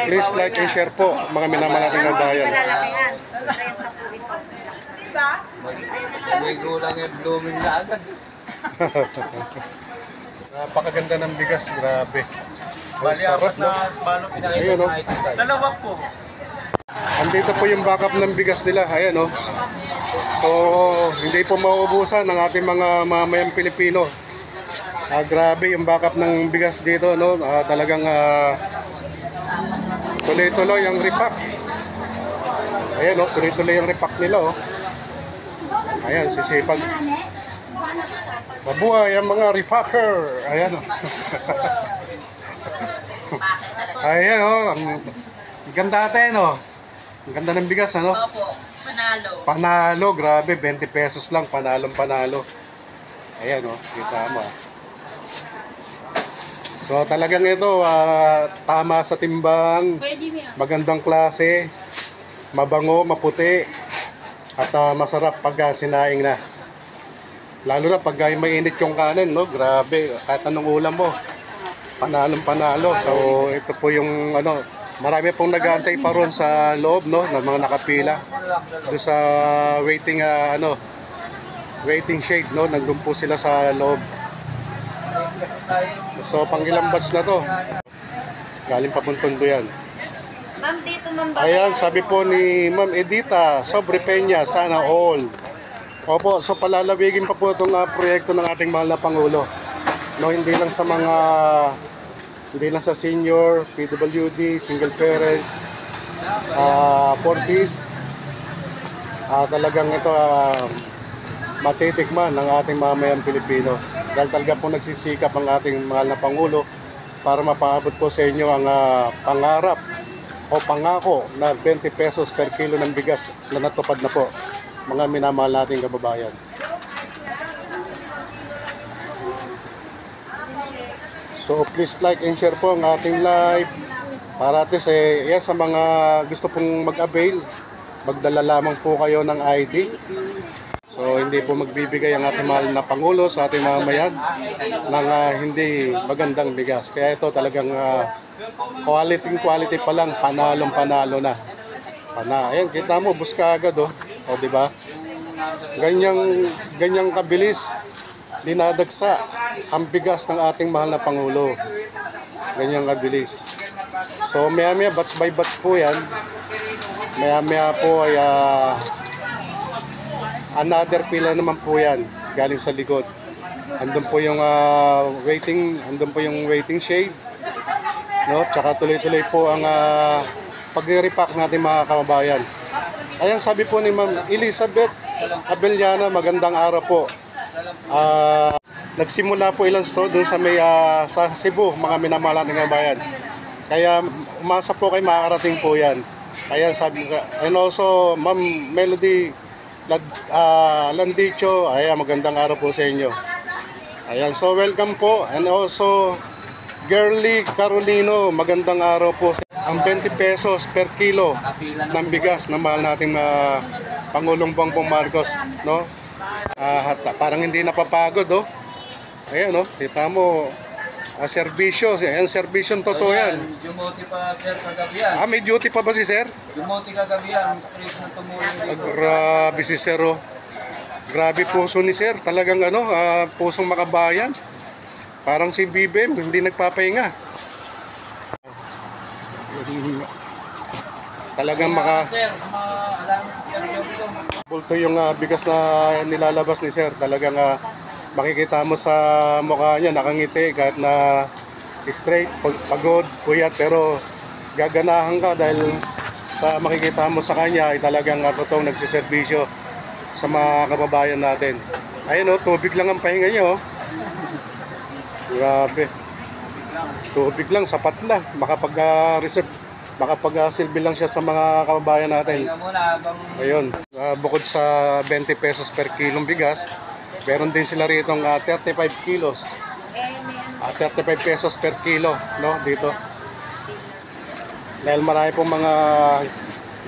Please like and share po mga minamahal nating kabayan. Diba? May gulang yung blooming na agad. Napakaganda ng bigas, grabe. Ang Bali, sarap, apat no? na balot pinakita Ayun, no? ng item tayo. Dalawa po. Andito po yung backup ng bigas nila, ayan, no? So, hindi po mauubusan ng ating mga mamayang Pilipino. Grabe yung backup ng bigas dito, no? Talagang tuloy-tuloy ang repack. Ayan, no? Tuloy-tuloy ang repack nila, oh. Ayan, sisipag. Mabuhay ang mga repacker. Ayan, oh. Ayan, oh. Ang ganda natin, oh. Ang ganda ng bigas, ano? Opo, panalo. Panalo, grabe, 20 pesos lang, panalong panalo. Ayan, oh, kita mo. So, talagang ito, tama sa timbang, magandang klase, mabango, maputi, at masarap pag sinaing na. Lalo na pag mainit yung kanin, no? Grabe, kahit anong ulam mo, panalong panalo. So, ito po yung, ano, marami pong nag-aantay pa ron sa loob, no, ng mga nakapila doon sa waiting waiting shade, no, nandun po sila sa loob. So pang ilang batch na to, galing papuntong yan. Ma'am, dito ma'am. Ayan, sabi po ni Ma'am Edita Sobre Peña, sana all. Opo, so palalawigin pa po itong proyekto ng ating mahal na Pangulo, no, hindi lang sa senior, PWD, single parents, 40s. Talagang ito matitikman ng ating mamayang Pilipino. Dahil talaga po nagsisikap ang ating mahal na Pangulo para mapaabot po sa inyo ang pangarap o pangako na 20 pesos per kilo ng bigas na natupad na po, mga minamahal nating kababayan. So please like and share po ang ating live para at least yan, sa mga gusto pong mag-avail, magdala lamang po kayo ng ID. So hindi po magbibigay ang ating mahal na Pangulo sa ating mamamayan ng hindi magandang bigas. Kaya ito talagang quality pa lang, panalong panalo na. Ayan, kita mo, buska agad, oh. O, di ba? Ganyang kabilis dinadagsa ang bigas ng ating mahal na Pangulo. Ganyang kabilis. So maya-maya, batch by batch po yan. Maya-maya po ay another pila naman po yan galing sa likod. Andun po yung waiting shade, no? Tsaka tuloy-tuloy po ang pag-repack natin mga kababayan. Ayan, sabi po ni Ma'am Elizabeth Abellana, magandang araw po. Nagsimula po ilang store doon sa sa Cebu, mga minamahal nating kababayan. Kaya umasa po kayo, makakarating po yan. Ayan, sabi ko. And also, Ma'am Melody Landicho, ayan, magandang araw po sa inyo. Ayan, so welcome po. And also, Girly Carolino, magandang araw po. Ang 20 pesos per kilo ng bigas na mahal nating Pangulong Bongbong Marcos, no? Parang hindi napapagod, oh. Ayan, no? Kita mo, serbisyo. Ayan, serbisyon totoo yan. Dumote pa, sir, kagabi yan. May duty pa ba si sir? Dumote kagabi yan. Please na tumulong dito. Grabe si sir, oh. Grabe puso ni sir. Talagang pusong makabayan. Parang si BBM, hindi nagpapahinga. Talagang Sir, alam, sir, bulto yung bigas na nilalabas ni sir. Talagang makikita mo sa mukha niya, nakangiti kahit na straight, pagod, puyat, pero gaganahan ka dahil sa makikita mo sa kanya ay talagang totoong nagsiservisyo sa mga kababayan natin. Ayun, oh, tubig lang ang pahinga niya, oh. Grabe. Tubig lang, sapat na. Makapag-silbi lang siya sa mga kababayan natin. Ayun, bukod sa 20 pesos per kilong bigas, meron din sila rito 35 kilos. 35 pesos per kilo, no, dito. Dahil marami pong mga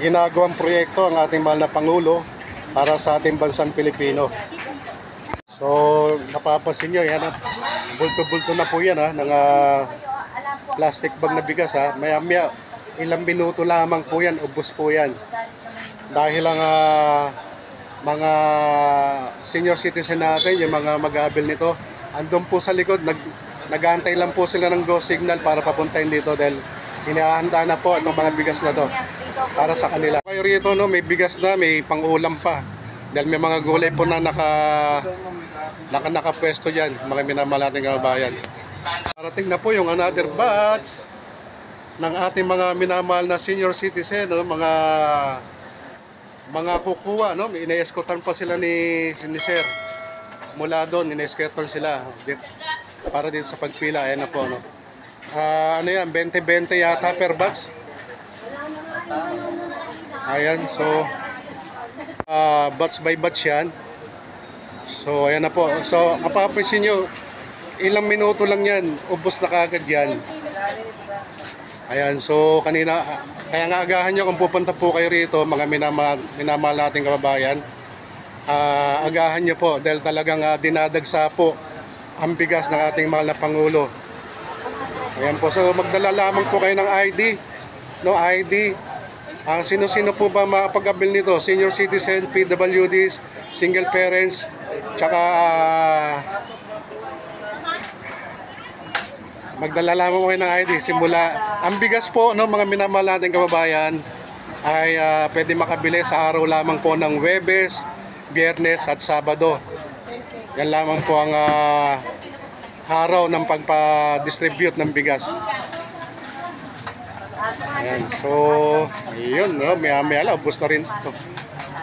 ginagawang proyekto ang ating mahal na Pangulo para sa ating bansang Pilipino. So, napapansin nyo, yan, bulto-bulto na po yan, ng plastic bag na bigas, ha. Maya-maya, ilang minuto lamang po yan, ubos po yan. Dahil ang mga senior citizen natin, yung mga mag-aabil nito, andun po sa likod, nag-aantay lang po sila ng go signal para papuntahin dito dahil hinahanda na po itong mga bigas na to para sa kanila. Kayo rito, no, may bigas na, may pang-ulam pa. Dahil may mga gulay po na nakapwesto dyan, mga minamahal nating kababayan. Parating na po yung another batch ng ating mga minamahal na senior citizen, no, mga kukuha, no, ina-escortan pa sila ni Sir. Mula doon, ina-escortan sila para din sa pagpila. Ayan na po, no. Ano yan, 20-20 yata per batch. Ayan, so batch by batch yan. So ayan na po. So mapapansin nyo, ilang minuto lang yan, ubos na kagad yan. Ayan, so kanina, kaya nga agahan nyo kung pupunta po kayo rito, mga minamahal nating kababayan. Agahan nyo po dahil talagang dinadagsa po ang bigas ng ating mahal na Pangulo. Ayan po, so magdala lamang po kayo ng ID, no, ID. Sino-sino po ba makapag-abil nito? Senior citizen, PWDs, single parents, tsaka magdala lamang po kayo ng ID. Simula, ang bigas po, no, mga minamahal nating kababayan, ay pwede makabili sa araw lamang po ng Huwebes, Biyernes at Sabado. Yan lamang po ang araw ng pagpa-distribute ng bigas. Ayan, so yun, no, maya-maya lang, ubos na rin ito.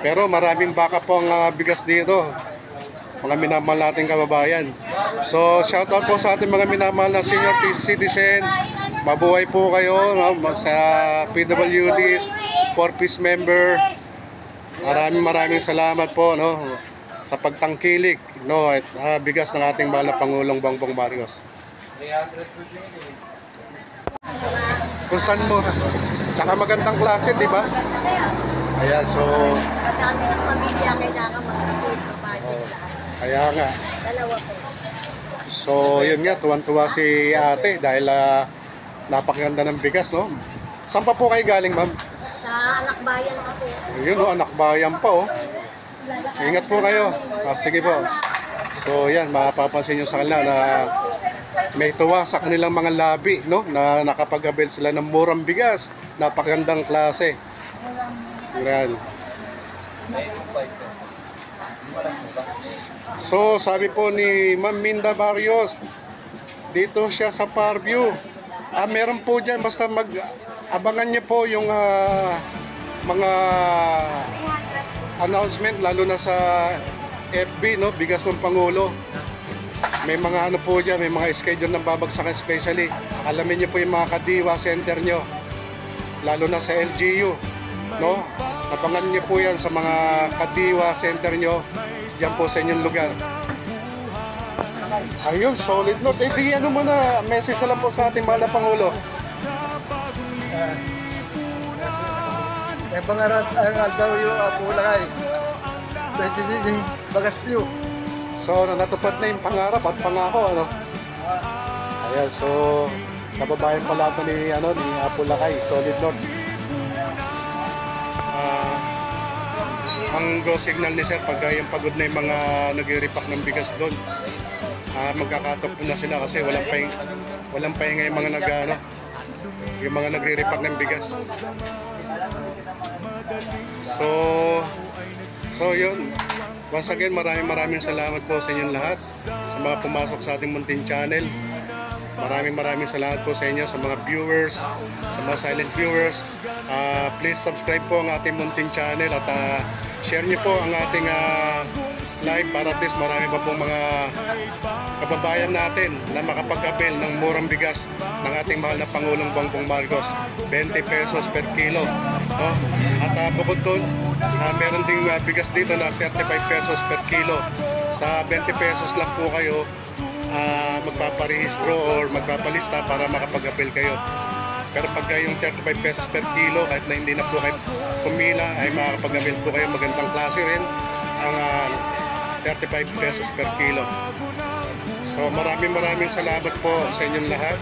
Pero maraming baka po ang bigas dito, mga minamahal nating kababayan. So shoutout po sa ating mga minamahal na senior citizen. Mabuhay po kayo, no, sa PWDs, 4-piece member. Maraming salamat po, no, sa pagtangkilik, no, at bigas ng ating mahal na Pangulong Bongbong Marcos. 300 po din. Kung saan mo, tsaka magandang klase, di ba? Ayan, so Madami ng pamilya kailangan mag-prepare sa budget. kaya nga. Dalawa po. So yun nga, tuwan-tuwa si ate dahil napakaganda ng bigas, no? Saan pa po kayo galing, ma'am? Sa anak bayan pa po. Yun, no, anak bayan pa, oh. Ingat po kayo. Sige po. So yan, mapapansin nyo sa kanila na may tuwa sa kanilang mga labi, no, na nakapag-avail sila ng murang bigas, napakagandang klase. Yan. So sabi po ni Ma'am Minda Barrios, dito siya sa Parview. Meron po dyan, basta abangan niyo po yung mga announcement, lalo na sa FB, no, bigas ng Pangulo. May mga ano po dyan, may mga schedule ng babagsakan, especially alamin niyo po yung mga kadiwa center nyo, lalo na sa LGU, no? Abangan niyo po yan sa mga kadiwa center nyo dyan po sa inyong lugar. Ayun, solid note. Di ano mo na, message na lang po sa ating mahal na Pangulo. May pangarap ang daw yung kulay. Pwede din bagasyo. So, natupad na yung pangarap at pangako, ano? Ayan, so, kababayan pala ito ni Apulakay, solid note. Ang go signal ni Sir, pagka yung pagod na yung mga nag-repack ng bigas doon, magkakatop na sila kasi walang pahinga yung mga yung mga nagre-repack ng bigas. So yun. Once again, maraming salamat po sa inyong lahat, sa mga pumasok sa ating munting channel. Maraming salamat po sa inyo, sa mga viewers, sa mga silent viewers. Please subscribe po ang ating munting channel at share niyo po ang ating live para at least marami pa pong mga kababayan natin na makapag-avail ng murang bigas ng ating mahal na Pangulong Bongbong Marcos, 20 pesos per kilo, no? At bukod doon, meron ding bigas dito na 35 pesos per kilo. Sa 20 pesos lang po kayo magpaparehistro or magpapalista para makapag-avail kayo. Pero pagka yung 35 pesos per kilo, kahit na hindi na po kayo pumila, ay makakapag-avail po kayo. Magandang klase rin ang 35 pesos per kilo. So maraming salamat po sa inyong lahat.